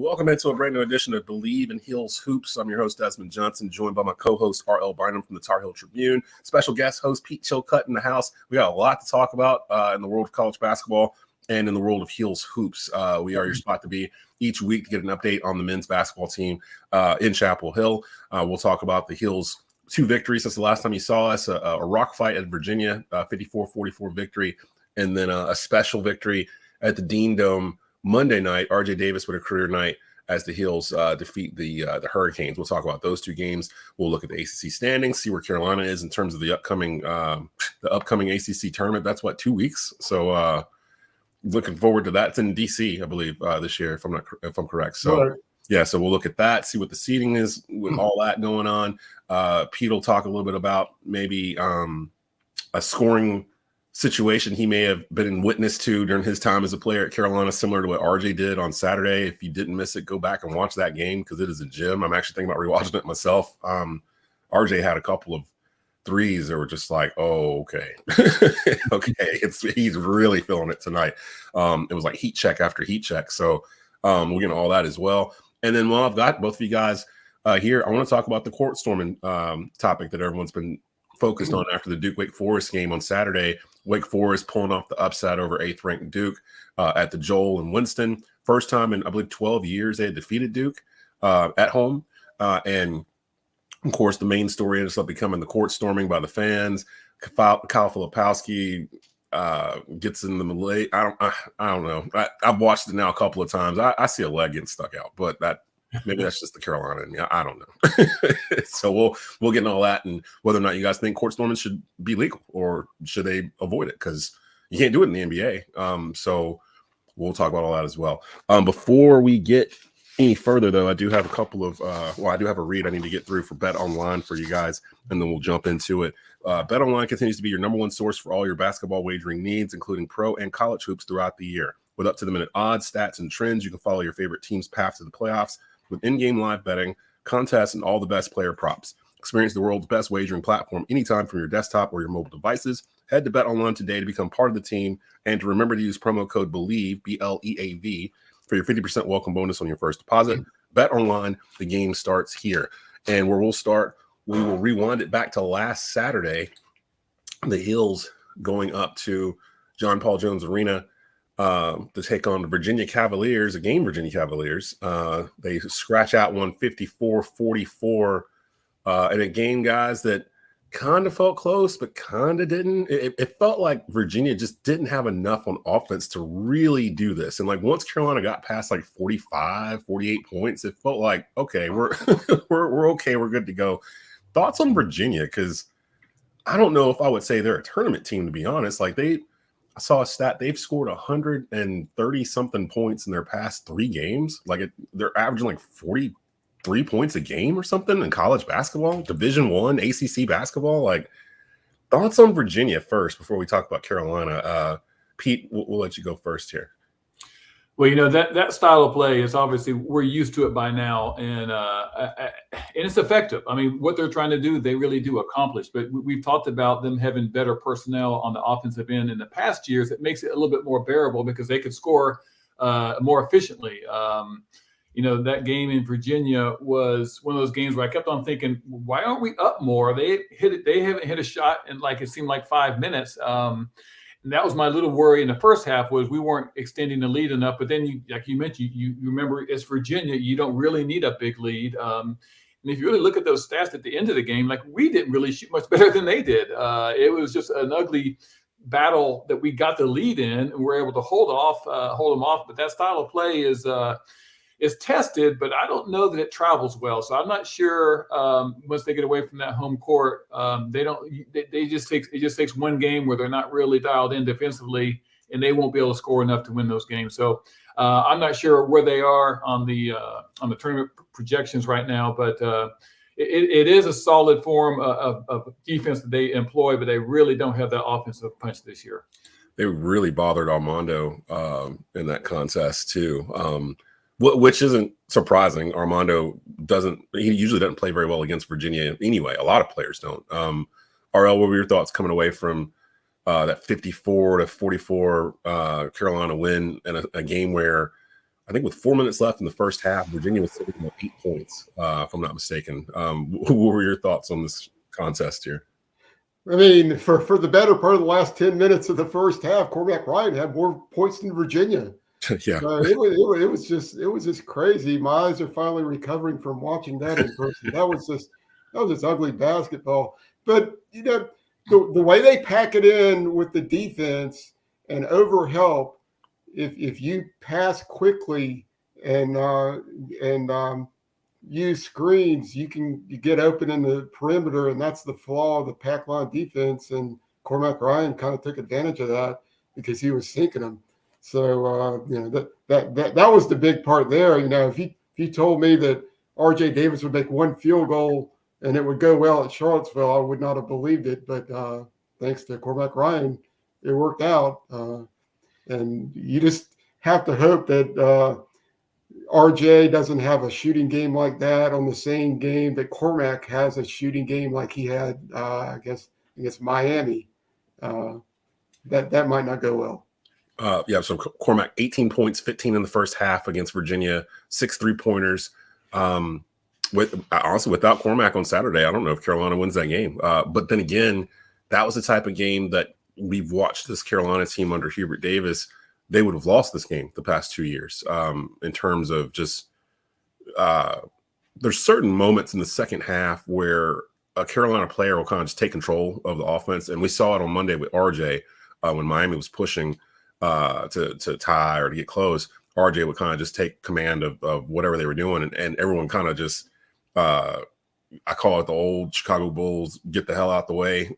Welcome into a brand new edition of Bleav in Heels Hoops. I'm your host, Desmond Johnson, joined by my co-host, R.L. Bynum from the Tar Heel Tribune. Special guest host, Pete Chilcutt in the house. We got a lot to talk about in the world of college basketball and in the world of Heels Hoops. We are your spot to be each week to get an update on the men's basketball team in Chapel Hill. We'll talk about the Heels' 2 victories since the last time you saw us, a rock fight at Virginia, 54-44 victory, and then a special victory at the Dean Dome Monday night. R.J. Davis with a career night as the Heels defeat the Hurricanes. We'll talk about those 2 games. We'll look at the ACC standings, see where Carolina is in terms of the upcoming ACC tournament. That's 2 weeks. So looking forward to that. It's in DC, I Bleav, this year, if I'm correct. So right. Yeah, so we'll look at that, see what the seeding is with all that going on. Pete will talk a little bit about maybe a scoring situation he may have been witness to during his time as a player at Carolina, similar to what RJ did on Saturday. If you didn't miss it, go back and watch that game because it is a gem. I'm actually thinking about rewatching it myself. RJ had a couple of threes that were just like, oh, okay. Okay, he's really feeling it tonight. It was like heat check after heat check. So we'll get into all that as well. And then while I've got both of you guys here, I want to talk about the court storming topic that everyone's been focused on after the Duke-Wake Forest game on Saturday. Wake Forest pulling off the upset over 8th-ranked Duke at the Joel and Winston. First time in, I Bleav, 12 years they had defeated Duke at home. And, of course, the main story ended up becoming the court storming by the fans. Kyle Filipowski gets in the melee. I don't know. I've watched it now a couple of times. I see a leg getting stuck out, but maybe that's just the Carolina in me. I don't know. So we'll get into all that and whether or not you guys think court storming should be legal or should they avoid it, because you can't do it in the NBA. So we'll talk about all that as well. Before we get any further, though, I do have a couple of I do have a read I need to get through for Bet Online for you guys, and then we'll jump into it. Bet Online continues to be your #1 source for all your basketball wagering needs, including pro and college hoops throughout the year. With up-to-the-minute odds, stats, and trends, you can follow your favorite team's path to the playoffs with in-game live betting, contests, and all the best player props. Experience the world's best wagering platform anytime from your desktop or your mobile devices. Head to Bet Online today to become part of the team and to remember to use promo code Bleav, BLEAV, for your 50% welcome bonus on your first deposit. Bet Online, the game starts here. And where we'll start, we will rewind it back to last Saturday. The Heels going up to John Paul Jones Arena to take on the Virginia Cavaliers, Virginia Cavaliers. They scratch out 154-44 in a game, guys, that kind of felt close, but kind of didn't. It felt like Virginia just didn't have enough on offense to really do this. And once Carolina got past 45, 48 points, it felt like, okay, we're we're okay, we're good to go. Thoughts on Virginia? Because I don't know if I would say they're a tournament team, to be honest. I saw a stat, they've scored 130 something points in their past 3 games. They're averaging 43 points a game or something in college basketball, Division I, ACC basketball. Thoughts on Virginia first before we talk about Carolina. Pete, we'll let you go first here. Well, that style of play is obviously we're used to it by now, and it's effective. I mean, what they're trying to do, they really do accomplish. But we've talked about them having better personnel on the offensive end in the past years. It makes it a little bit more bearable because they could score more efficiently. That game in Virginia was one of those games where I kept on thinking, why aren't we up more? They haven't hit a shot in it seemed like 5 minutes. And that was my little worry in the first half, was we weren't extending the lead enough. But then, like you mentioned, you remember it's Virginia. You don't really need a big lead. And if you really look at those stats at the end of the game, we didn't really shoot much better than they did. It was just an ugly battle that we got the lead in and we're able to hold them off. But that style of play is tested, but I don't know that it travels well. So I'm not sure once they get away from that home court, it just takes one game where they're not really dialed in defensively, and they won't be able to score enough to win those games. So I'm not sure where they are on the tournament projections right now, but it is a solid form of defense that they employ, but they really don't have that offensive punch this year. They really bothered Armando in that contest too. Which isn't surprising. Armando he usually doesn't play very well against Virginia anyway. A lot of players don't. RL, what were your thoughts coming away from that 54-44 Carolina win in a game where I think with 4 minutes left in the first half, Virginia was sitting at 8 points, if I'm not mistaken. What were your thoughts on this contest here? I mean, for the better part of the last 10 minutes of the first half, Cormac Ryan had more points than Virginia. Yeah, it was just crazy. My eyes are finally recovering from watching that in person. That was just ugly basketball. But the way they pack it in with the defense and over help, if you pass quickly and use screens, you get open in the perimeter, and that's the flaw of the pack line defense. And Cormac Ryan kind of took advantage of that because he was sinking them. So that was the big part there. If you told me that R.J. Davis would make one field goal and it would go well at Charlottesville, I would not have believed it. But thanks to Cormac Ryan, it worked out. And you just have to hope that RJ doesn't have a shooting game like that on the same game that Cormac has a shooting game like he had, I guess, against Miami. That might not go well. So Cormac, 18 points, 15 in the first half against Virginia, 6 3-pointers. Honestly, without Cormac on Saturday, I don't know if Carolina wins that game. But then again, that was the type of game that we've watched this Carolina team under Hubert Davis. They would have lost this game the past 2 years in terms of just there's certain moments in the second half where a Carolina player will kind of just take control of the offense. And we saw it on Monday with RJ when Miami was pushing to tie or to get close. RJ would kind of just take command of whatever they were doing. And everyone kind of just I call it the old Chicago Bulls get the hell out the way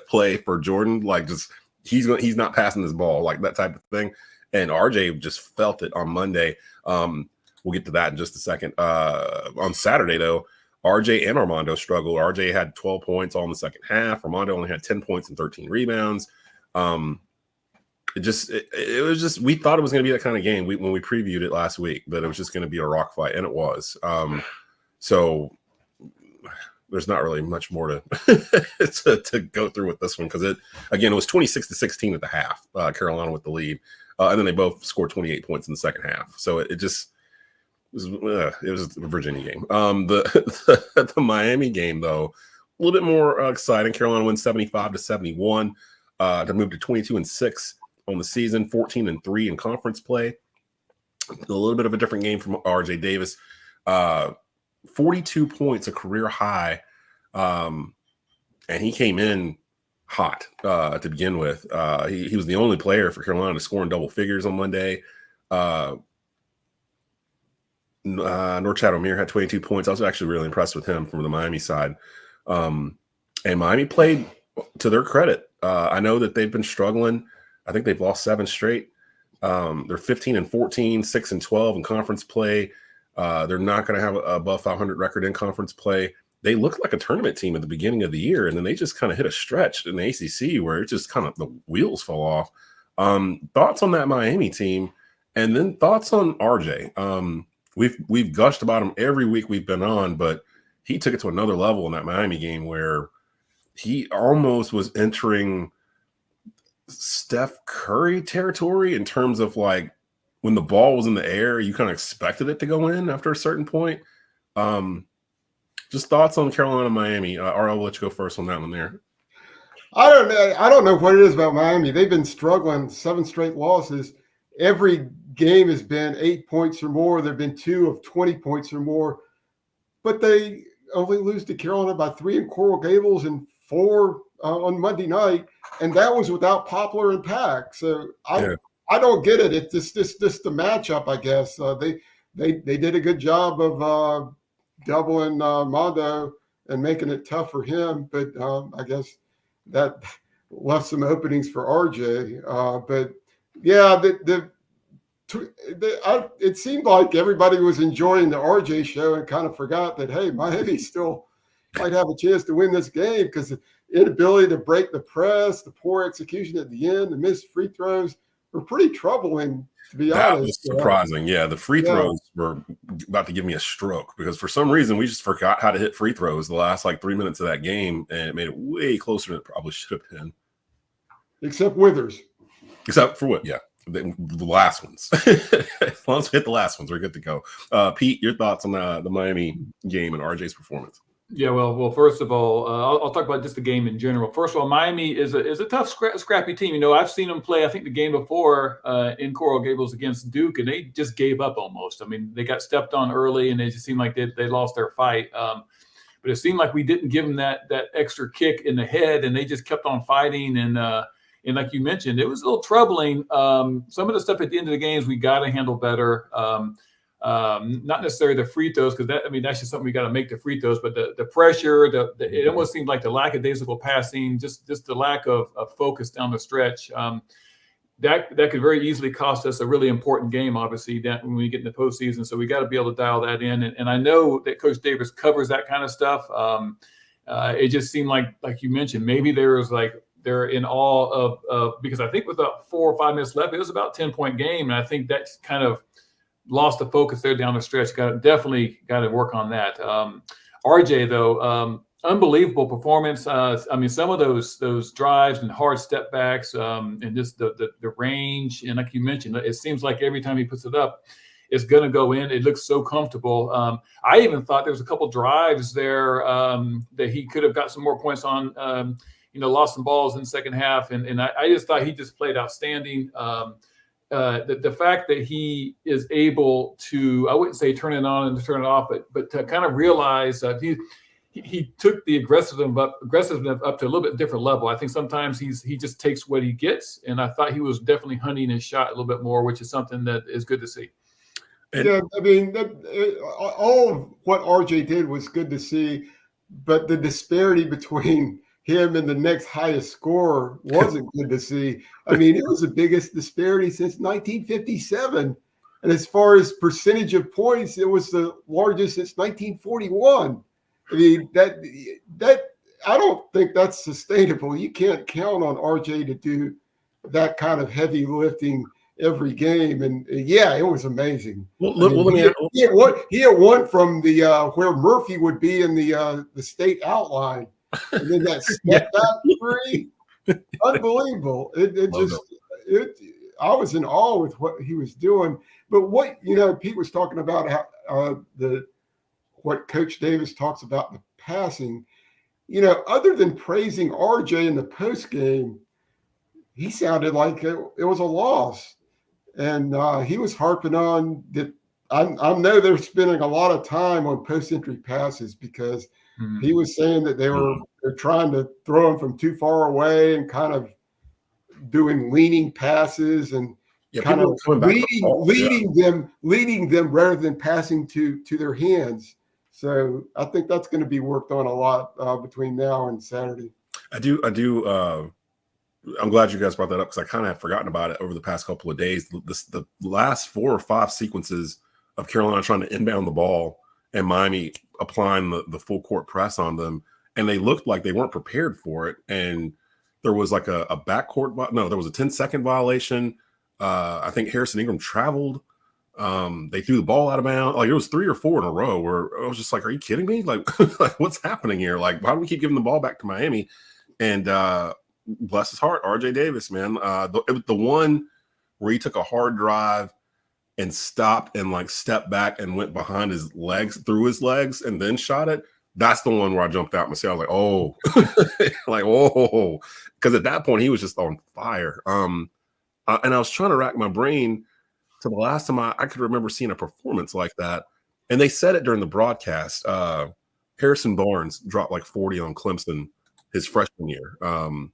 play for Jordan. Like just he's not passing this ball, like that type of thing. And RJ just felt it on Monday. We'll get to that in just a second. On Saturday, though, RJ and Armando struggled. RJ had 12 points all in the second half. Armando only had 10 points and 13 rebounds. It was just we thought it was going to be that kind of game when we previewed it last week, that it was just going to be a rock fight, and it was. So there's not really much more to go through with this one because it was 26-16 at the half. Carolina with the lead, and then they both scored 28 points in the second half. So it was a Virginia game. The Miami game though, a little bit more exciting. Carolina wins 75-71 to move to 22-6 on the season, 14-3 in conference play. A little bit of a different game from RJ Davis. 42 points, a career high. And he came in hot to begin with. He was the only player for Carolina to score in double figures on Monday. Norchad Omier had 22 points. I was actually really impressed with him from the Miami side. And Miami played to their credit. I know that they've been struggling. I think they've lost 7 straight. They're 15-14, 6-12 in conference play. They're not going to have a above 500 record in conference play. They looked like a tournament team at the beginning of the year, and then they just kind of hit a stretch in the ACC where it just kind of the wheels fell off. Thoughts on that Miami team, and then thoughts on RJ. We've gushed about him every week we've been on, but he took it to another level in that Miami game where he almost was entering Steph Curry territory in terms of like when the ball was in the air, you kind of expected it to go in after a certain point. Just thoughts on Carolina, Miami. R.L., will let you go first on that one there. I don't know. I don't know what it is about Miami. They've been struggling, 7 straight losses. Every game has been 8 points or more. There have been 2 of 20 points or more. But they only lose to Carolina by 3 in Coral Gables and 4 on Monday night. And that was without Poplar and Pack. So I don't get it. It's just the matchup, I guess. They did a good job of doubling Mondo and making it tough for him. But I guess that left some openings for RJ. But yeah, it seemed like everybody was enjoying the RJ show and kind of forgot that, hey, Miami still might have a chance to win this game because the inability to break the press, the poor execution at the end, the missed free throws were pretty troubling, to be honest. That was surprising. Yeah, the free throws were about to give me a stroke because for some reason we just forgot how to hit free throws the last 3 minutes of that game, and it made it way closer than it probably should have been. Except Withers. Except for what? Yeah. The last ones. As long as we hit the last ones, we're good to go. Pete, your thoughts on the Miami game and RJ's performance? Yeah, well, first of all, I'll talk about just the game in general. First of all, Miami is a tough, scrappy team. You know, I've seen them play, I think, the game before in Coral Gables against Duke, and they just gave up almost. I mean, they got stepped on early, and it just seemed like they lost their fight. But it seemed like we didn't give them that extra kick in the head, and they just kept on fighting. And like you mentioned, it was a little troubling. Some of the stuff at the end of the games we got to handle better. Not necessarily the free throws, because that's just something we got to make, the free throws, but the pressure, it almost seemed like the lackadaisical passing, just the lack of focus down the stretch. That could very easily cost us a really important game, obviously, when we get in the postseason. So we got to be able to dial that in. And I know that Coach Davis covers that kind of stuff. It just seemed like you mentioned, maybe they're in awe of because I think with about 4 or 5 minutes left, it was about a 10-point game. And I think that's kind of lost the focus there down the stretch. Definitely got to work on that. RJ, though, unbelievable performance. I mean, some of those drives and hard step backs, and just the range. And like you mentioned, it seems like every time he puts it up, it's going to go in. It looks so comfortable. I even thought there was a couple drives there that he could have got some more points on. Lost some balls in the second half, and I just thought he just played outstanding. The fact that he is able to, I wouldn't say turn it on and turn it off, but to kind of realize that he took the aggressiveness up to a little bit different level. I think sometimes he just takes what he gets, and I thought he was definitely hunting his shot a little bit more, which is something that is good to see. Yeah, I mean, all of what RJ did was good to see, but the disparity between him and the next highest scorer wasn't good to see. I mean, it was the biggest disparity since 1957. And as far as percentage of points, it was the largest since 1941. I mean, that I don't think that's sustainable. You can't count on RJ to do that kind of heavy lifting every game. And yeah, it was amazing. He had one from the where Murphy would be in the state outline. And then that step back three, unbelievable. I was in awe with what he was doing. But what, Pete was talking about how what Coach Davis talks about the passing, other than praising RJ in the post game, he sounded like it was a loss. And he was harping on that. I know they're spending a lot of time on post-entry passes because he was saying that they're trying to throw them from too far away and kind of doing leaning passes and kind of leading them rather than passing to their hands. So I think that's going to be worked on a lot between now and Saturday. I do. I'm glad you guys brought that up because I kind of had forgotten about it over the past couple of days. The last 4 or 5 sequences of Carolina trying to inbound the ball and Miami applying the full court press on them, and they looked like they weren't prepared for it. And there was like a backcourt, there was a 10-second violation. I think Harrison Ingram traveled. They threw the ball out of bounds. Like it was 3 or 4 in a row where I was just like, "Are you kidding me? Like what's happening here? Like why do we keep giving the ball back to Miami?" And bless his heart, RJ Davis, man. The one where he took a hard drive and stopped and like stepped back and went behind his legs, through his legs, and then shot it. That's the one where I jumped out myself. I was like, oh, because at that point he was just on fire. And I was trying to rack my brain to the last time I could remember seeing a performance like that. And they said it during the broadcast. Harrison Barnes dropped like 40 on Clemson his freshman year. And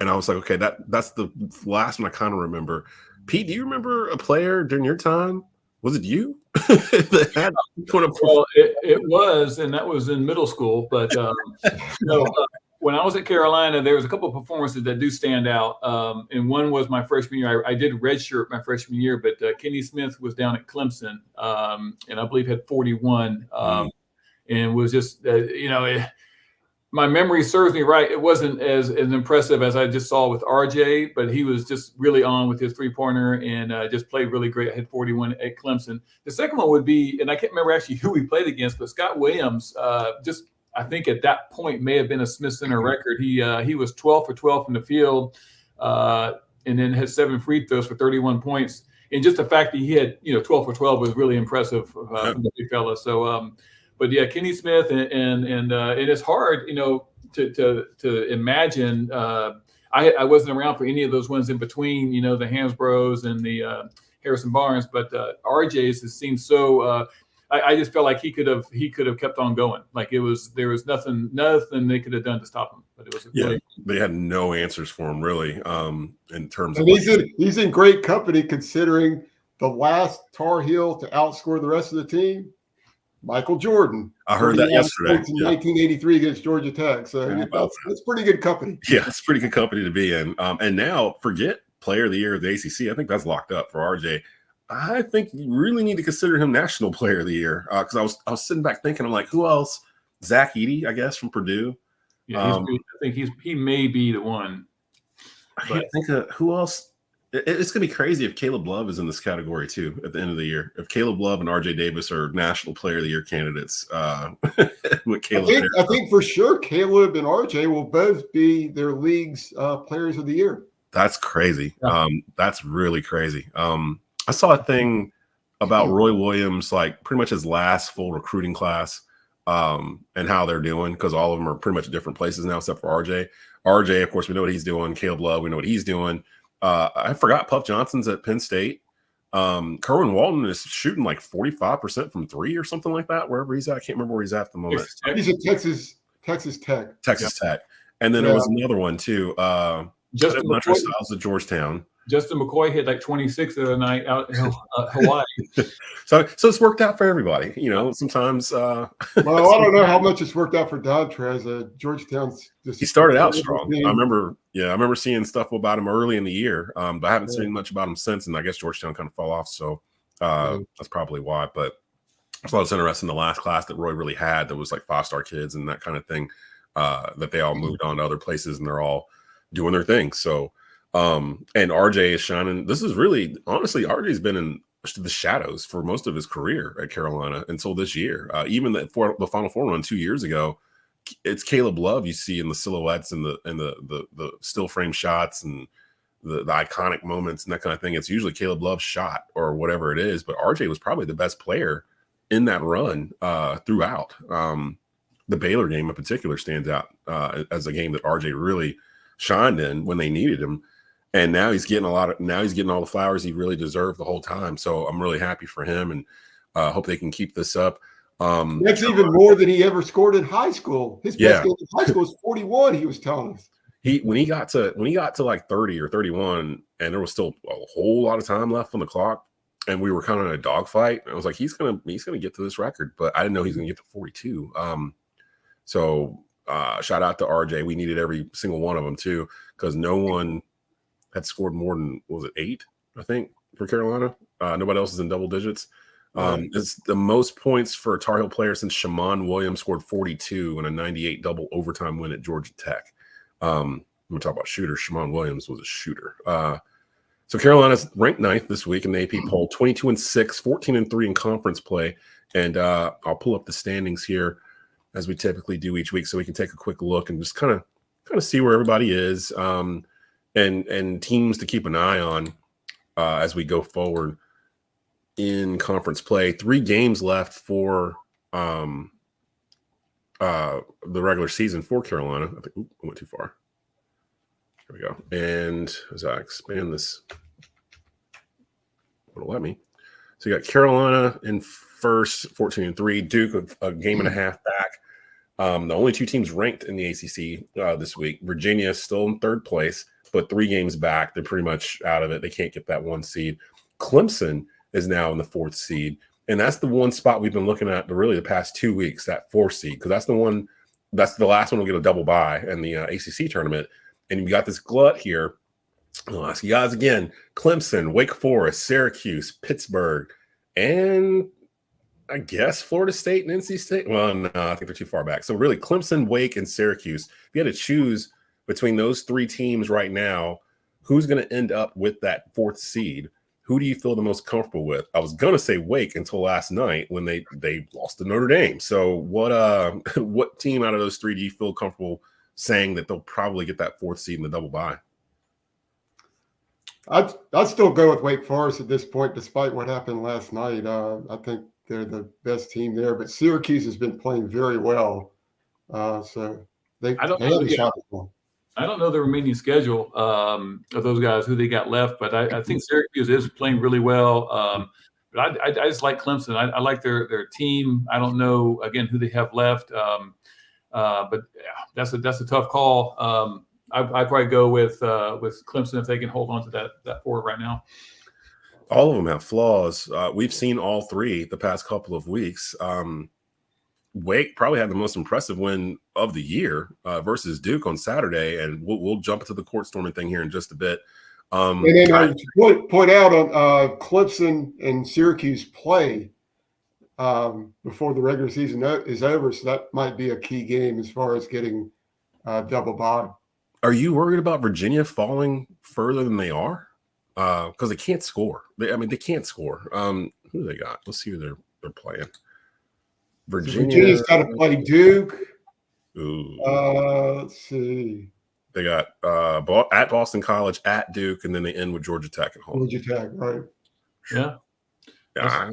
I was like, okay, that's the last one I kind of remember. Pete, do you remember a player during your time? Was it you? That had well, it was, and that was in middle school. But when I was at Carolina, there was a couple of performances that do stand out. And one was my freshman year. I did redshirt my freshman year, but Kenny Smith was down at Clemson, and I Bleav had 41, and was just, my memory serves me right. It wasn't as impressive as I just saw with RJ, but he was just really on with his three-pointer and just played really great. I had 41 at Clemson. The second one would be, and I can't remember actually who we played against, but Scott Williams, I think at that point may have been a Smith Center record. He was 12 for 12 from the field. and then had 7 free throws for 31 points. And just the fact that he had 12 for 12 was really impressive from the big fella. So, but yeah, Kenny Smith and it's hard to imagine. I wasn't around for any of those ones in between, the Hansbrough and the Harrison Barnes, but RJ's has seemed so. I just felt like he could have kept on going. Like there was nothing they could have done to stop him. But it was really they had no answers for him really. In terms and of he's in great company considering the last Tar Heel to outscore the rest of the team, Michael Jordan. I heard that yesterday. In 1983 against Georgia Tech. So that's pretty good company. Yeah, it's pretty good company to be in. And now forget Player of the Year of the ACC. I think that's locked up for RJ. I think you really need to consider him National Player of the Year because I was sitting back thinking, I'm like, who else? Zach Edey, I guess, from Purdue. Yeah, I think he may be the one. I can't think of who else. It's going to be crazy if Caleb Love is in this category too at the end of the year. If Caleb Love and RJ Davis are National Player of the Year candidates, with Caleb, I think for sure Caleb and RJ will both be their league's Players of the Year. That's crazy. Yeah. That's really crazy. I saw a thing about Roy Williams, like pretty much his last full recruiting class, and how they're doing because all of them are pretty much different places now, except for RJ. RJ, of course, we know what he's doing. Caleb Love, we know what he's doing. I forgot Puff Johnson's at Penn State. Kerwin Walton is shooting like 45% from 3 or something like that, wherever he's at. I can't remember where he's at the moment. He's at Texas Tech. Texas Tech. And then there was another one too. Justin McCoy at Georgetown. Justin McCoy hit like 26 the other night out in Hawaii. So it's worked out for everybody. Sometimes. Well, I don't know how much it's worked out for Dontrez. Georgetown's. He started out strong. I remember seeing stuff about him early in the year, but I haven't seen much about him since. And I guess Georgetown kind of fell off, so that's probably why. But I thought it was interesting. The last class that Roy really had that was like 5-star kids and that kind of thing, that they all moved on to other places and they're all doing their thing. So. And RJ is shining. This is really, honestly, RJ's been in the shadows for most of his career at Carolina until this year. Even the Final Four run 2 years ago, it's Caleb Love you see in the silhouettes and the still frame shots and the iconic moments and that kind of thing. It's usually Caleb Love's shot or whatever it is. But RJ was probably the best player in that run throughout. The Baylor game in particular stands out as a game that RJ really shined in when they needed him. And now he's getting all the flowers he really deserved the whole time. So I'm really happy for him and hope they can keep this up. That's even more than he ever scored in high school. His best game in high school was 41, he was telling us. When he got to like 30 or 31 and there was still a whole lot of time left on the clock and we were kind of in a dogfight, I was like, he's gonna get to this record, but I didn't know he's gonna get to 42. So shout out to RJ. We needed every single one of them too, because no one had scored more than, what was it, 8, I think, for Carolina. Nobody else is in double digits. It's the most points for a Tar Heel player since Shammond Williams scored 42 in a 98 double overtime win at Georgia Tech. I'm going to talk about shooters. Shammond Williams was a shooter. So Carolina's ranked 9th this week in the AP poll, 22-6, 14-3 in conference play. And I'll pull up the standings here as we typically do each week so we can take a quick look and just kind of see where everybody is. And teams to keep an eye on as we go forward in conference play. 3 games left for the regular season for Carolina. I think I went too far. There we go. And as I expand this, it'll let me. So you got Carolina in first, 14-3. Duke a game and a half back. The only 2 teams ranked in the ACC this week. Virginia is still in 3rd place, but 3 games back. They're pretty much out of it. They can't get that 1 seed. Clemson is now in the 4th seed, and that's the one spot we've been looking at really the past 2 weeks, that 4th seed, because that's the last one we'll get a double bye in the ACC tournament. And you got this glut here. I'll ask you guys again: Clemson, Wake Forest, Syracuse, Pittsburgh, and I guess Florida State and NC State. Well, no, I think they're too far back. So really, Clemson, Wake, and Syracuse. If you had to choose between those 3 teams right now, who's going to end up with that 4th seed? Who do you feel the most comfortable with? I was going to say Wake until last night when they lost to Notre Dame. So what team out of those 3 do you feel comfortable saying that they'll probably get that 4th seed in the double bye? I'd still go with Wake Forest at this point, despite what happened last night. I think they're the best team there, but Syracuse has been playing very well, so they have a shot at one. I don't know the remaining schedule of those guys who they got left, but I think Syracuse is playing really well. But I just like Clemson. I like their team. I don't know again who they have left, but yeah, that's a tough call. I'd probably go with Clemson if they can hold on to that forward right now. All of them have flaws. We've seen all three the past couple of weeks. Wake probably had the most impressive win of the year versus Duke on Saturday, and we'll jump into the court storming thing here in just a bit. And then I point out on Clemson and Syracuse play before the regular season is over, so that might be a key game as far as getting double bye. Are you worried about Virginia falling further than they are? Because they can't score. They can't score. Who do they got? Let's see who they're playing. Virginia's got to play Duke. Ooh. Let's see. They got at Boston College, at Duke, and then they end with Georgia Tech at home. Georgia Tech, right? Yeah. I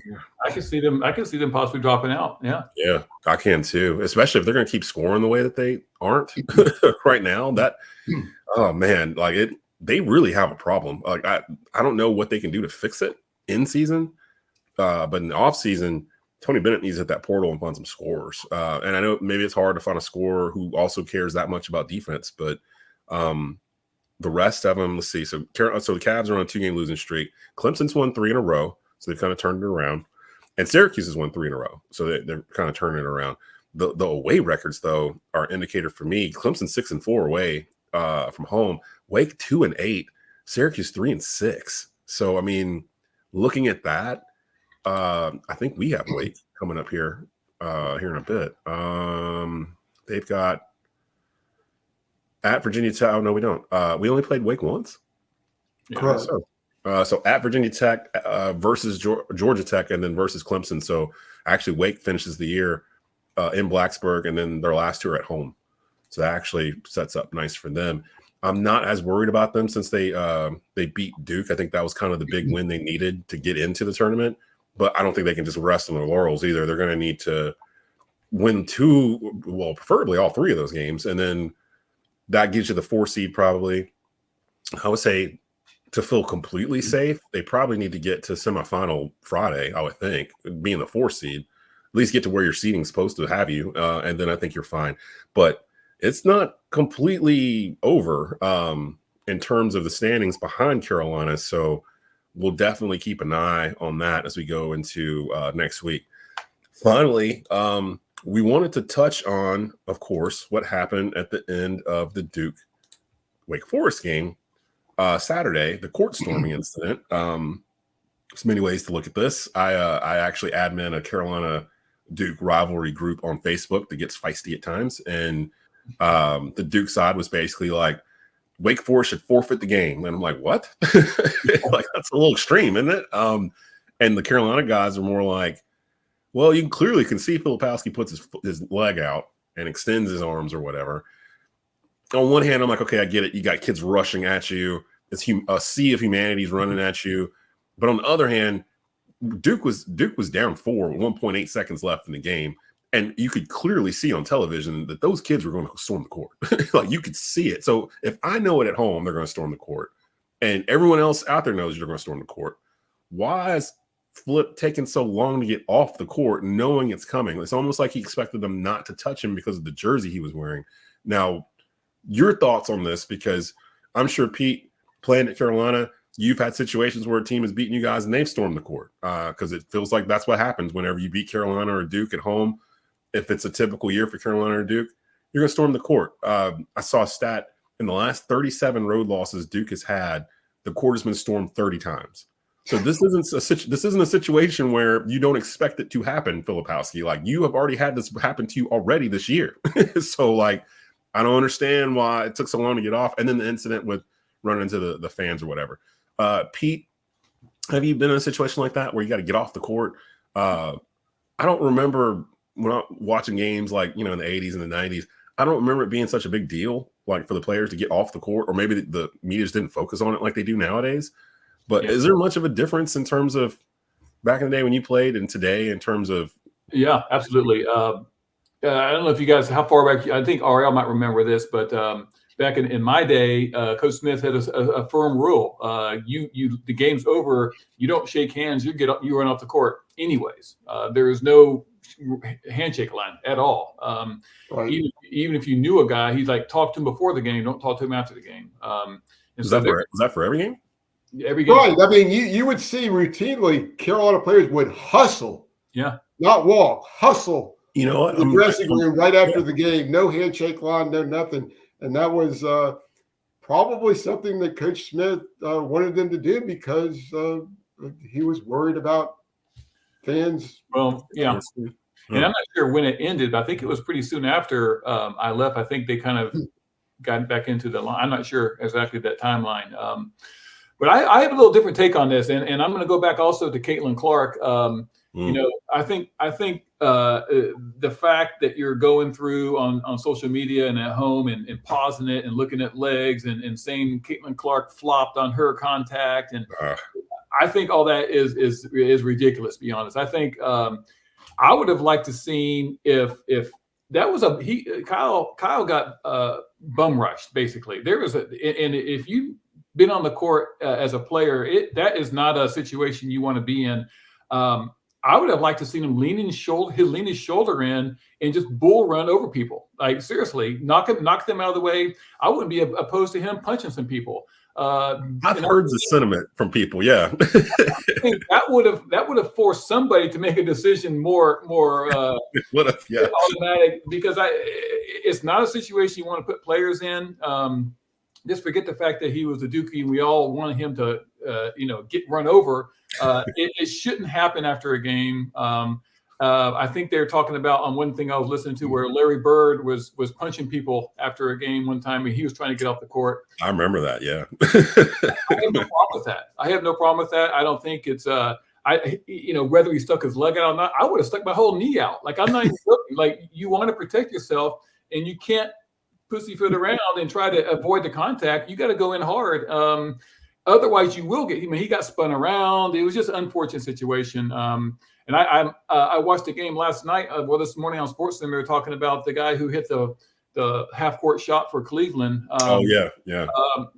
can see them. I can see them possibly dropping out. Yeah. Yeah, I can too. Especially if they're going to keep scoring the way that they aren't right now. Oh man, they really have a problem. Like I don't know what they can do to fix it in season, but in the off season, Tony Bennett needs to hit that portal and find some scorers. And I know maybe it's hard to find a scorer who also cares that much about defense, but the rest of them, let's see. So the Cavs are on a 2-game losing streak. Clemson's won 3 in a row, so they've kind of turned it around. And Syracuse has won 3 in a row, so they're kind of turning it around. The away records, though, are an indicator for me. Clemson 6-4 away from home. Wake 2-8. Syracuse 3-6. So I mean, looking at that, I think we have Wake coming up here in a bit. They've got at Virginia Tech. Oh no, we don't. We only played Wake once. Correct. So at Virginia Tech versus Georgia Tech, and then versus Clemson. So actually, Wake finishes the year in Blacksburg, and then their last 2 are at home. So that actually sets up nice for them. I'm not as worried about them since they beat Duke. I think that was kind of the big win they needed to get into the tournament. But I don't think they can just rest on their laurels either. They're going to need to win 2, well, preferably all 3 of those games, and then that gives you the 4 seed probably. I would say to feel completely safe, they probably need to get to semifinal Friday, I would think, being the 4 seed. At least get to where your seeding's supposed to have you, and then I think you're fine. But it's not completely over in terms of the standings behind Carolina, so we'll definitely keep an eye on that as we go into next week. Finally, we wanted to touch on, of course, what happened at the end of the Duke Wake Forest game Saturday, the court storming incident. There's many ways to look at this. I actually admin a Carolina Duke rivalry group on Facebook that gets feisty at times, and the Duke side was basically like, Wake Forest should forfeit the game. And I'm like, what? Like, that's a little extreme, isn't it? And the Carolina guys are more like, well, you clearly can see Filipowski puts his leg out and extends his arms or whatever. On one hand, I'm like, okay, I get it. You got kids rushing at you. It's a sea of humanity's running at you. But on the other hand, Duke was down 4 with 1.8 seconds left in the game. And you could clearly see on television that those kids were going to storm the court. Like, you could see it. So if I know it at home, they're going to storm the court. And everyone else out there knows you're going to storm the court. Why is Flip taking so long to get off the court knowing it's coming? It's almost like he expected them not to touch him because of the jersey he was wearing. Now, your thoughts on this, because I'm sure, Pete, playing at Carolina, you've had situations where a team has beaten you guys and they've stormed the court because it feels like that's what happens whenever you beat Carolina or Duke at home. If it's a typical year for Carolina or Duke, you're going to storm the court. I saw a stat in the last 37 road losses Duke has had, the court has been stormed 30 times. So this isn't a situation where you don't expect it to happen, Filipowski. Like, you have already had this happen to you already this year. So, like, I don't understand why it took so long to get off. And then the incident with running into the fans or whatever. Pete, have you been in a situation like that where you got to get off the court? I don't remember when I'm watching games like, in the 80s and the 90s. I don't remember it being such a big deal, like for the players to get off the court, or maybe the media just didn't focus on it like they do nowadays. But is there much of a difference in terms of back in the day when you played and today in terms of? Yeah, absolutely. I don't know if you guys, how far back, I think R.L. might remember this, but back in my day, Coach Smith had a firm rule. The game's over, you don't shake hands, you run off the court anyways. There is no handshake line at all. Right. Even if you knew a guy, he's like, talk to him before the game, don't talk to him after the game. Was that for every game? Every game. Right. I mean, you would see routinely Carolina players would hustle. Yeah. Not walk, hustle. You know what? The dressing room right after the game, no handshake line, no nothing. And that was probably something that Coach Smith wanted them to do because he was worried about fans. Well, yeah. And I'm not sure when it ended, but I think it was pretty soon after I left. I think they kind of got back into the line. I'm not sure exactly that timeline. But I have a little different take on this. And I'm going to go back also to Caitlin Clark. You know, I think the fact that you're going through on social media and at home and pausing it and looking at legs and saying Caitlin Clark flopped on her contact, and I think all that is ridiculous, to be honest. I think I would have liked to seen if that was Kyle got bum rushed, basically. There was and if you've been on the court as a player, that is not a situation you want to be in. I would have liked to see him lean his shoulder in and just bull run over people. Like, seriously, knock them out of the way. I wouldn't be opposed to him punching some people. I've heard the sentiment from people. Yeah, I think that would have forced somebody to make a decision more automatic, because it's not a situation you want to put players in. Just forget the fact that he was a Dookie and we all wanted him to, get run over. It shouldn't happen after a game. I think they're talking about on one thing I was listening to where Larry Bird was punching people after a game one time and he was trying to get off the court. I remember that. Yeah. I have no problem with that. I don't think it's whether he stuck his leg out or not, I would have stuck my whole knee out. Like, I'm not even looking. Like, you want to protect yourself and you can't pussyfoot around and try to avoid the contact. You got to go in hard. Otherwise, you will get. He got spun around. It was just an unfortunate situation. And I watched the game last night. This morning on SportsCenter, they were talking about the guy who hit the half-court shot for Cleveland. Yeah.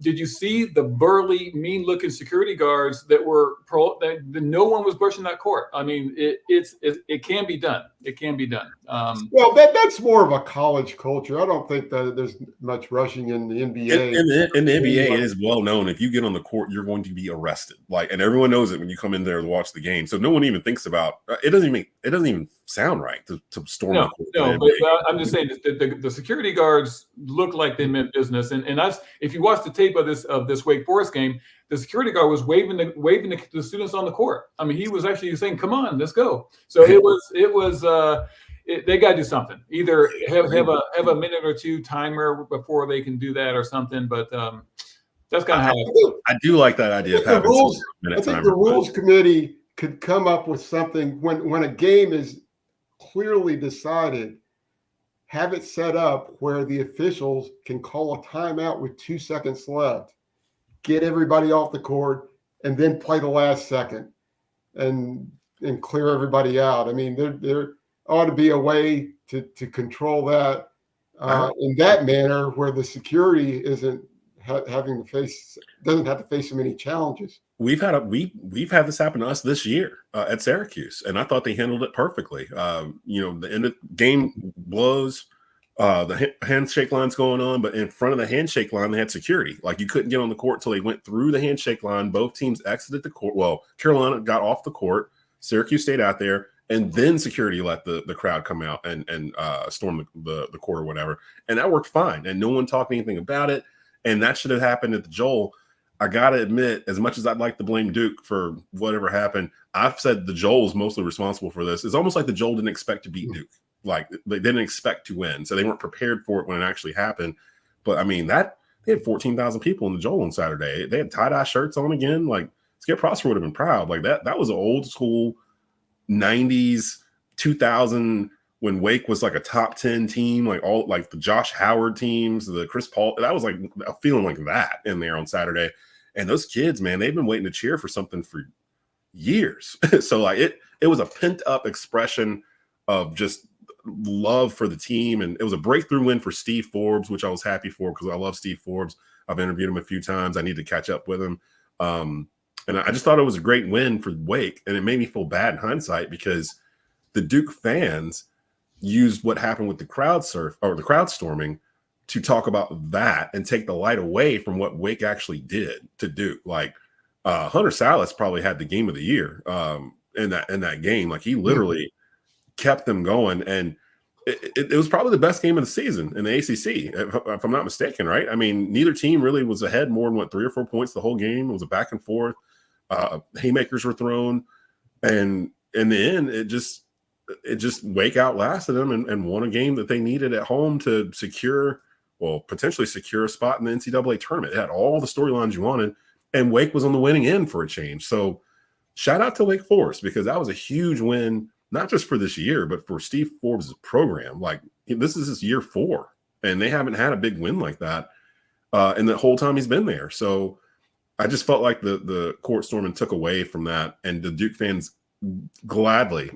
Did you see the burly, mean-looking security guards that were no one was brushing that court? I mean, it can be done. It can be done. Well, that's more of a college culture. I don't think that there's much rushing in the NBA. In the NBA, it is well known. If you get on the court, you're going to be arrested. And everyone knows it when you come in there to watch the game. So no one even thinks about it. Doesn't even sound right to storm the court. No, but I'm just saying that the security guards look like they meant business. And if you watch the tape of this Wake Forest game, the security guard was waving the students on the court. I mean, he was actually saying, "Come on, let's go." So it was they got to do something. Either have a minute or two timer before they can do that or something. But that's kind of how I do like that idea of having the rules. minute I think timer. the rules committee could come up with something when a game is clearly decided. Have it set up where the officials can call a timeout with 2 seconds left, get everybody off the court, and then play the last second and clear everybody out. I mean, there ought to be a way to control that in that manner where the security isn't doesn't have to face so many challenges. We've had this happen to us this year at Syracuse, and I thought they handled it perfectly. The end of game blows, the handshake line's going on, but in front of the handshake line, they had security. Like, you couldn't get on the court until they went through the handshake line. Both teams exited the court. Well, Carolina got off the court. Syracuse stayed out there, and then security let the crowd come out and storm the court or whatever. And that worked fine, and no one talked anything about it. And that should have happened at the Joel. I got to admit, as much as I'd like to blame Duke for whatever happened, I've said the Joel's mostly responsible for this. It's almost like the Joel didn't expect to beat Duke. Like, they didn't expect to win. So they weren't prepared for it when it actually happened. But, I mean, they had 14,000 people in the Joel on Saturday. They had tie-dye shirts on again. Like, Skip Prosper would have been proud. Like, that was an old school 90s, 2000 when Wake was like a top 10 team, like all like the Josh Howard teams, the Chris Paul, that was like a feeling like that in there on Saturday. And those kids, man, they've been waiting to cheer for something for years. So like it was a pent up expression of just love for the team. And it was a breakthrough win for Steve Forbes, which I was happy for because I love Steve Forbes. I've interviewed him a few times. I need to catch up with him. And I just thought it was a great win for Wake. And it made me feel bad in hindsight because the Duke fans used what happened with the crowd storming to talk about that and take the light away from what Wake actually did to Duke. Like Hunter Salas probably had the game of the year in that game. Like he literally kept them going, and it was probably the best game of the season in the ACC, if I'm not mistaken, right? I mean, neither team really was ahead more than 3 or 4 points the whole game. It was a back and forth. Haymakers were thrown, and in the end, it just Wake outlasted them and won a game that they needed at home to potentially secure a spot in the NCAA tournament. It had all the storylines you wanted, and Wake was on the winning end for a change. So shout out to Wake Forest because that was a huge win, not just for this year, but for Steve Forbes' program. Like this is his year 4, and they haven't had a big win like that in the whole time he's been there. So I just felt like the court storming took away from that, and the Duke fans gladly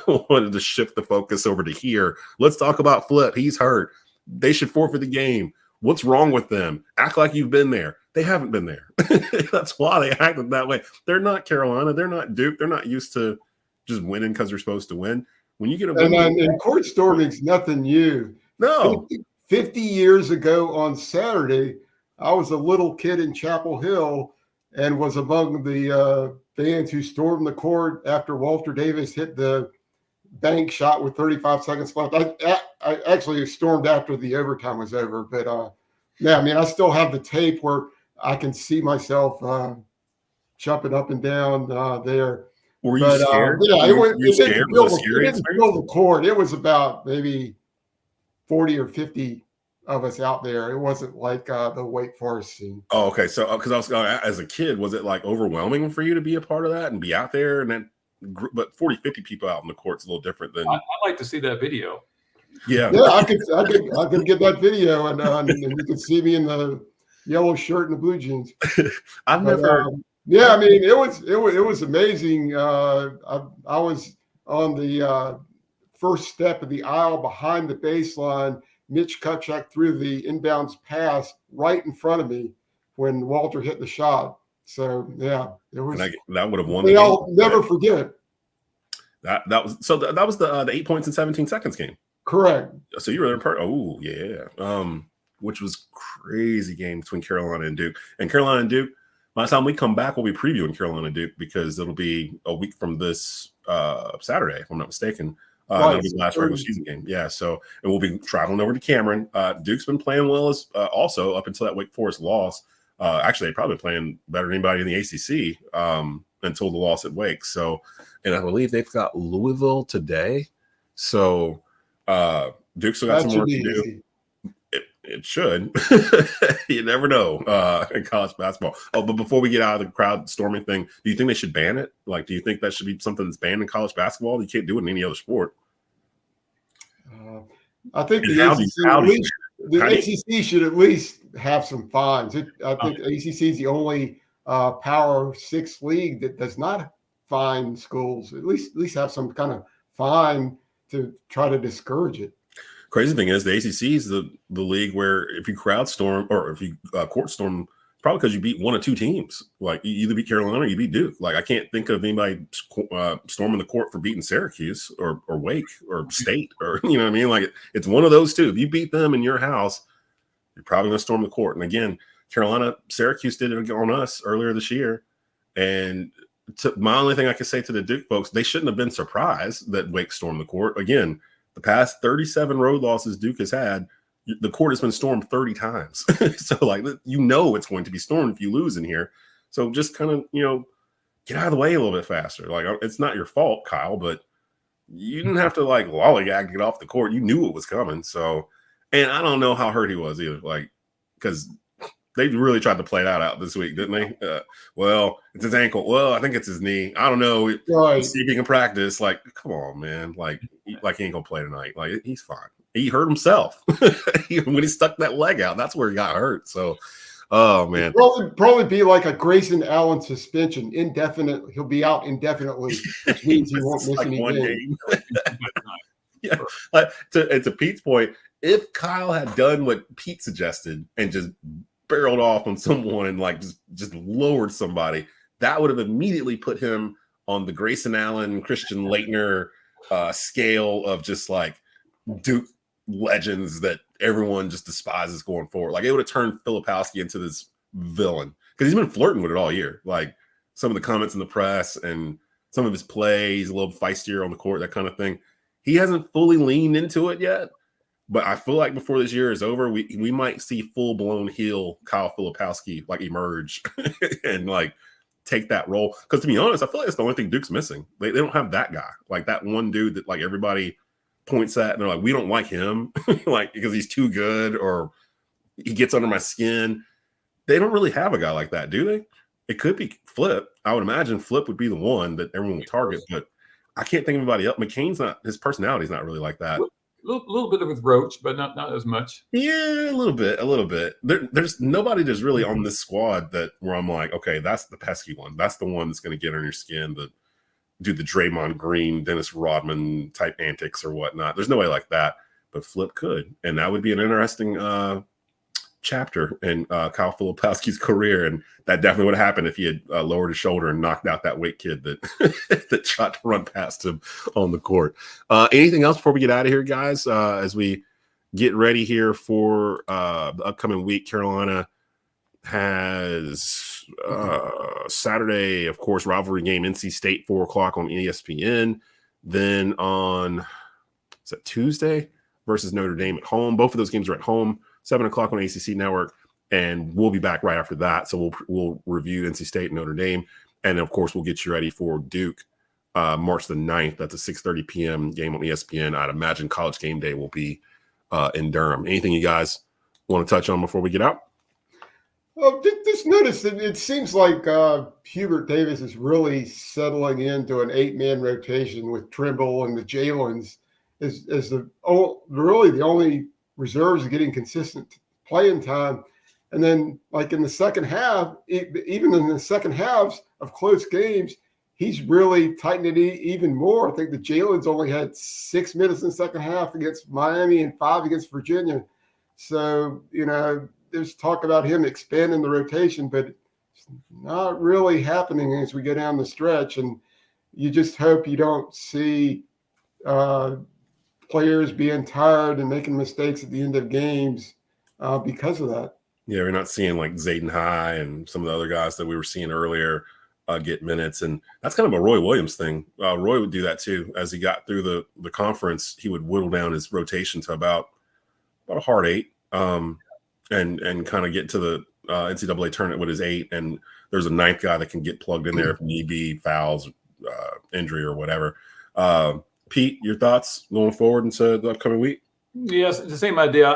wanted to shift the focus over to here. Let's talk about Flip. He's hurt. They should forfeit the game. What's wrong with them? Act like you've been there. They haven't been there. That's why they acted that way. They're not Carolina. They're not Duke. They're not used to just winning because you're supposed to win. When you get a win, and court storming's nothing new. No. 50 years ago on Saturday, I was a little kid in Chapel Hill and was among the fans who stormed the court after Walter Davis hit the bank shot with 35 seconds left. I actually stormed after the overtime was over, but yeah, I mean, I still have the tape where I can see myself jumping up and down there. Were you scared? Yeah, it didn't fill the court. It was about maybe 40 or 50 of us out there. It wasn't like the Wake Forest scene. Oh, okay. So, because I was as a kid, was it like overwhelming for you to be a part of that and be out there? And then, but 40, 50 people out in the court's a little different than. I'd like to see that video. Yeah, I could get that video, and you could see me in the yellow shirt and the blue jeans. I've never. Yeah, I mean, it was amazing. I was on the first step of the aisle behind the baseline. Mitch Kupchak threw the inbounds pass right in front of me when Walter hit the shot. So yeah, it was. That would have won. I'll never forget. That was the 8 points in 17 seconds game. Correct. So you were there. Oh yeah. Which was crazy game between Carolina and Duke. And Carolina and Duke. By the time we come back, we'll be previewing Carolina and Duke because it'll be a week from this Saturday, if I'm not mistaken. That'll be the last regular season game. Yeah, so and we'll be traveling over to Cameron. Duke's been playing well as also up until that Wake Forest loss. Actually, they're probably playing better than anybody in the ACC until the loss at Wake. So, and I Bleav they've got Louisville today. So Duke's still got some work to do. It should. You never know in college basketball. Oh, but before we get out of the crowd storming thing, do you think they should ban it? Like, do you think that should be something that's banned in college basketball? You can't do it in any other sport. I think the ACC should at least have some fines. I think ACC is the only Power 6 league that does not fine schools. At least have some kind of fine to try to discourage it. Crazy thing is the ACC is the league where if you crowd storm or if you court storm, probably because you beat one or two teams. Like you either beat Carolina or you beat Duke. Like I can't think of anybody storming the court for beating Syracuse or Wake or State or you know what I mean. Like it's one of those two. If you beat them in your house, you're probably going to storm the court. And again, Syracuse did it on us earlier this year. And my only thing I can say to the Duke folks, they shouldn't have been surprised that Wake stormed the court again. The past 37 road losses Duke has had, the court has been stormed 30 times. So, like, you know it's going to be stormed if you lose in here. So just kind of, get out of the way a little bit faster. Like, it's not your fault, Kyle, but you didn't have to, like, lollygag to get off the court. You knew it was coming. So, and I don't know how hurt he was either. Like, because They really tried to play that out this week, didn't they? Well, it's his ankle. Well, I think it's his knee. I don't know. Right. See if he can practice. Like, come on, man. Like he ain't gonna play tonight. Like he's fine. He hurt himself when he stuck that leg out. That's where he got hurt. So, oh man, probably be like a Grayson Allen suspension, indefinite. He'll be out indefinitely, which means he won't miss any game. Yeah, to Pete's point, if Kyle had done what Pete suggested and just barreled off on someone and like just lowered somebody, that would have immediately put him on the Grayson Allen, Christian Laettner scale of just like Duke legends that everyone just despises going forward. Like it would have turned Filipowski into this villain because he's been flirting with it all year. Like some of the comments in the press and some of his plays, a little feistier on the court, that kind of thing. He hasn't fully leaned into it yet, but I feel like before this year is over, we might see full-blown heel Kyle Filipowski like emerge and like take that role. Because to be honest, I feel like it's the only thing Duke's missing. They don't have that guy, like that one dude that like everybody points at and they're like, we don't like him, like because he's too good or he gets under my skin. They don't really have a guy like that, do they? It could be Flip. I would imagine Flip would be the one that everyone would target, but I can't think of anybody else. McCain's not, his personality is not really like that. Little bit of with Roach, but not as much. Yeah, a little bit. There's nobody that's really on this squad that where I'm like, okay, that's the pesky one. That's the one that's going to get on your skin, to do the Draymond Green, Dennis Rodman type antics or whatnot. There's nobody like that, but Flip could, and that would be an interesting chapter in Kyle Filipowski's career, and that definitely would have happened if he had lowered his shoulder and knocked out that weight kid that that tried to run past him on the court. Anything else before we get out of here, guys? As we get ready here for the upcoming week, Carolina has Saturday, of course, rivalry game, NC State, 4:00 on ESPN. Then on Tuesday versus Notre Dame at home. Both of those games are at home. 7:00 on ACC Network, and we'll be back right after that. So we'll review NC State and Notre Dame, and of course we'll get you ready for Duke March the 9th. That's a 6:30 p.m. game on ESPN. I'd imagine College Game Day will be in Durham. Anything you guys want to touch on before we get out? Well, just notice that it seems like Hubert Davis is really settling into an 8-man rotation with Trimble and the Jalen's as really the only reserves are getting consistent playing time. And then like in the second half, even in the second halves of close games, he's really tightened it even more. I think the Jalen's only had 6 minutes in the second half against Miami and 5 against Virginia. So, there's talk about him expanding the rotation, but it's not really happening as we go down the stretch. And you just hope you don't see players being tired and making mistakes at the end of games because of that. Yeah, we're not seeing like Zayden High and some of the other guys that we were seeing earlier get minutes. And that's kind of a Roy Williams thing. Roy would do that too. As he got through the conference, he would whittle down his rotation to about a hard 8 and kind of get to the NCAA tournament with his 8. And there's a 9th guy that can get plugged in there if need be, fouls, injury or whatever. Pete, your thoughts going forward into the upcoming week? Yes, the same idea.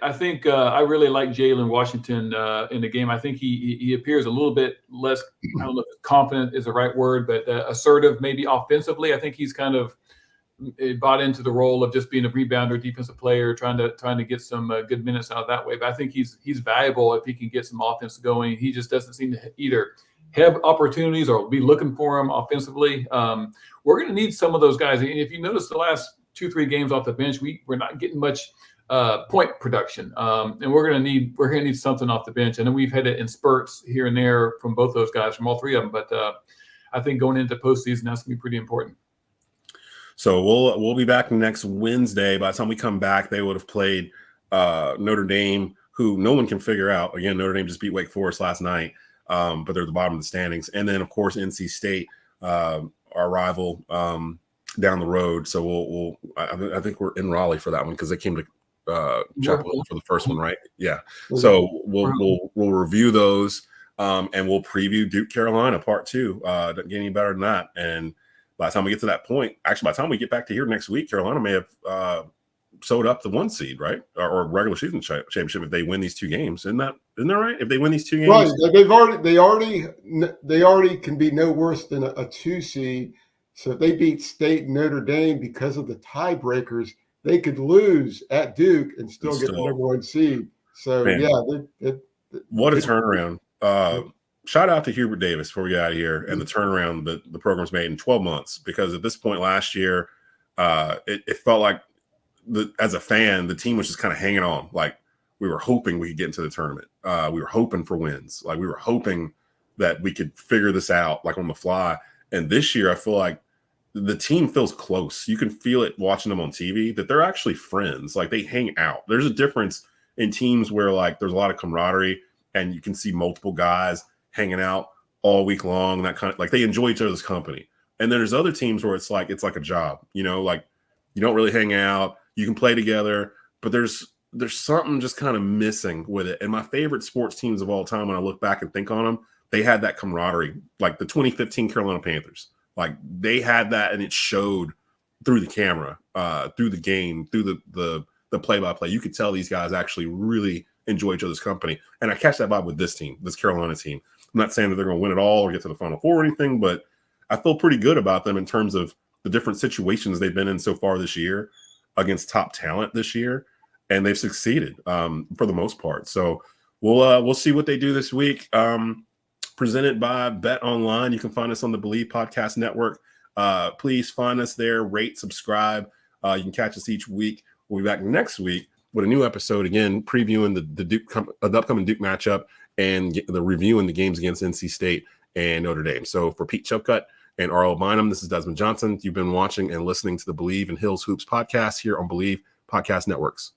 I think I really like Jalen Washington in the game. I think he appears a little bit less, I don't know if confident is the right word, but assertive maybe offensively. I think he's kind of bought into the role of just being a rebounder, defensive player, trying to get some good minutes out that way. But I think he's valuable if he can get some offense going. He just doesn't seem to either have opportunities or be looking for them offensively. We're going to need some of those guys. And if you notice the last 2-3 games off the bench, we're not getting much point production, and we're going to need something off the bench. And then we've had it in spurts here and there from both those guys, from all 3 of them. But I think going into postseason, that's going to be pretty important. So we'll be back next Wednesday. By the time we come back, they would have played Notre Dame, who no one can figure out. Again, Notre Dame just beat Wake Forest last night, but they're at the bottom of the standings. And then, of course, NC State, our rival, down the road. So I think we're in Raleigh for that one because they came to Chapel Hill for the first one, right? Yeah. So we'll review those and we'll preview Duke Carolina Part 2. Doesn't get any better than that. And by the time we get to that point, actually, by the time we get back to here next week, Carolina may have sewed up the 1 seed, right, or regular season championship if they win these 2 games. Isn't that right? If they win these 2 games, right? They already can be no worse than a 2 seed. So if they beat State and Notre Dame because of the tiebreakers, they could lose at Duke and still get the number 1 seed. So man, what a turnaround! Shout out to Hubert Davis before we get out of here, and the turnaround that the program's made in 12 months. Because at this point last year, it felt like as a fan, the team was just kind of hanging on. Like, we were hoping we could get into the tournament. We were hoping for wins. Like, we were hoping that we could figure this out, like, on the fly. And this year, I feel like the team feels close. You can feel it watching them on TV that they're actually friends. Like, they hang out. There's a difference in teams where, like, there's a lot of camaraderie and you can see multiple guys hanging out all week long. That kind of, like, they enjoy each other's company. And then there's other teams where it's like a job, like, you don't really hang out. You can play together, but there's something just kind of missing with it. And my favorite sports teams of all time, when I look back and think on them, they had that camaraderie, like the 2015 Carolina Panthers. Like, they had that, and it showed through the camera, through the game, through the play-by-play. You could tell these guys actually really enjoy each other's company. And I catch that vibe with this team, this Carolina team. I'm not saying that they're going to win it all or get to the Final Four or anything, but I feel pretty good about them in terms of the different situations they've been in so far this year against top talent this year. And they've succeeded for the most part. So we'll see what they do this week. Presented by Bet Online. You can find us on the Bleav Podcast Network. Please find us there, rate, subscribe. You can catch us each week. We'll be back next week with a new episode, again, previewing the upcoming Duke matchup and reviewing the games against NC State and Notre Dame. So for Pete Chilcutt and R.L. Bynum, this is Desmond Johnson. You've been watching and listening to the Bleav in Hills Hoops podcast here on Bleav Podcast Networks.